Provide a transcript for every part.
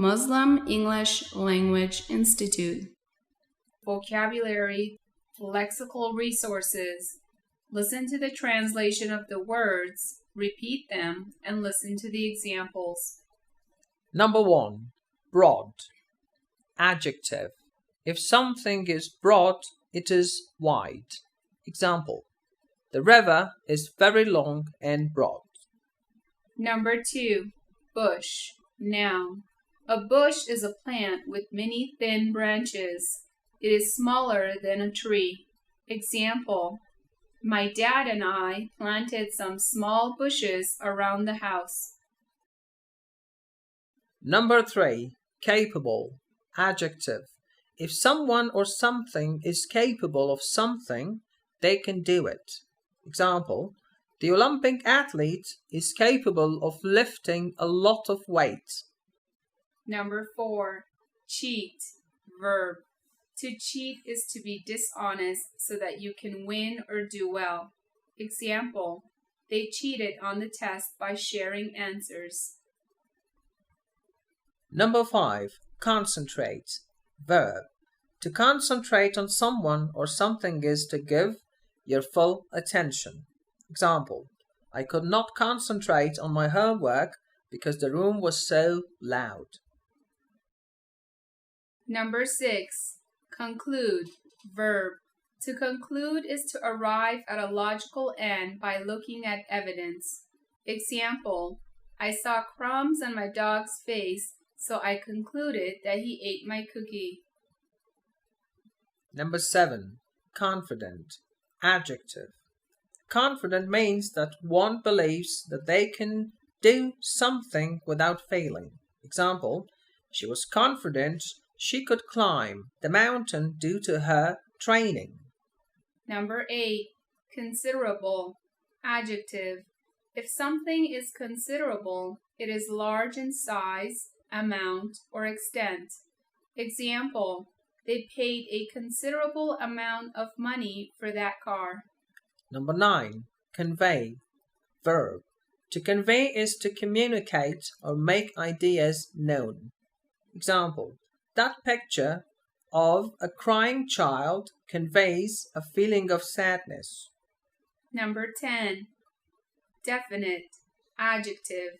Muslim English Language Institute. Vocabulary, lexical resources. Listen to the translation of the words, repeat them, and listen to the examples. Number 1. Broad. Adjective. If something is broad, it is wide. Example. The river is very long and broad. Number 2. Bush. Noun. A bush is a plant with many thin branches. It is smaller than a tree. Example. My dad and I planted some small bushes around the house. Number 3. Capable. Adjective. If someone or something is capable of something, they can do it. Example. The Olympic athlete is capable of lifting a lot of weight. Number 4. Cheat. Verb. To cheat is to be dishonest so that you can win or do well. Example. They cheated on the test by sharing answers. Number 5. Concentrate. Verb. To concentrate on someone or something is to give your full attention. Example. I could not concentrate on my homework because the room was so loud. Number 6. Conclude. Verb. To conclude is to arrive at a logical end by looking at evidence. Example. I saw crumbs on my dog's face, so I concluded that he ate my cookie. Number 7. Confident. Adjective. Confident means that one believes that they can do something without failing. Example. She was confident she could climb the mountain due to her training. Number 8. Considerable. Adjective. If something is considerable, it is large in size, amount, or extent. Example. They paid a considerable amount of money for that car. Number 9. Convey. Verb. To convey is to communicate or make ideas known. Example. That picture of a crying child conveys a feeling of sadness. Number 10. Definite. Adjective.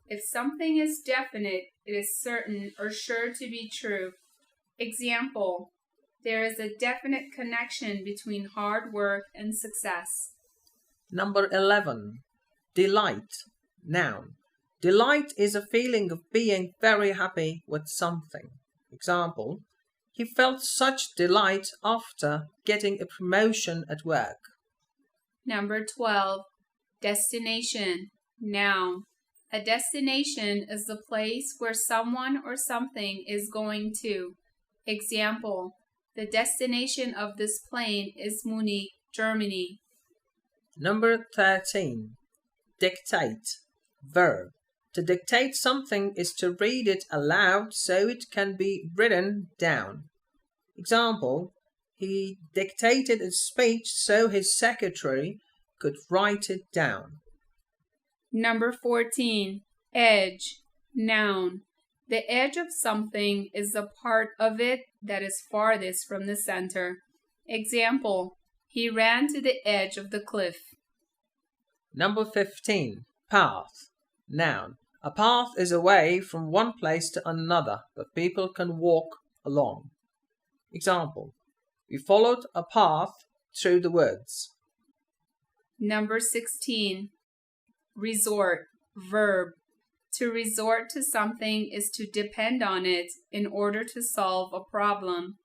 If something is definite, it is certain or sure to be true. Example. There is a definite connection between hard work and success. Number 11. Delight. Noun. Delight is a feeling of being very happy with something. Example. He felt such delight after getting a promotion at work. Number 12. Destination. Noun. A destination is the place where someone or something is going to. Example. The destination of this plane is Munich, Germany. Number 13. Dictate. Verb. To dictate something is to read it aloud so it can be written down. Example. He dictated a speech so his secretary could write it down. Number 14. Edge. Noun. The edge of something is the part of it that is farthest from the center. Example. He ran to the edge of the cliff. Number 15. Path. Noun. A path is a way from one place to another that people can walk along. Example. We followed a path through the woods. Number 16. Resort. Verb. To resort to something is to depend on it in order to solve a problem.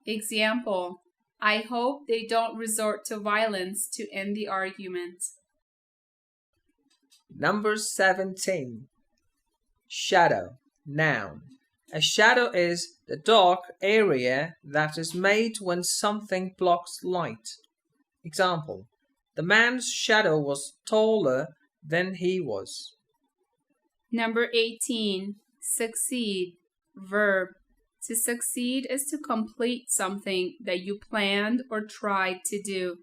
Example. I hope they don't resort to violence to end the argument. Number 17. Shadow. Noun. A shadow is the dark area that is made when something blocks light. Example. The man's shadow was taller than he was. Number 18. Succeed. Verb. To succeed is to complete something that you planned or tried to do.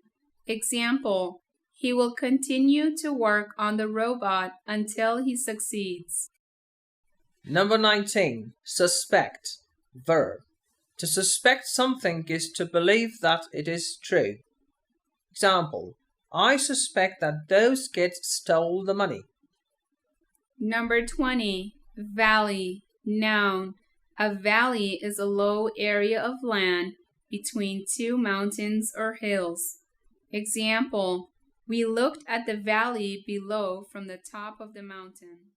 Example. He will continue to work on the robot until he succeeds. Number 19. Suspect. Verb. To suspect something is to believe that it is true. Example: I suspect that those kids stole the money. Number 20. Valley. Noun. A valley is a low area of land between two mountains or hills. Example: we looked at the valley below from the top of the mountain.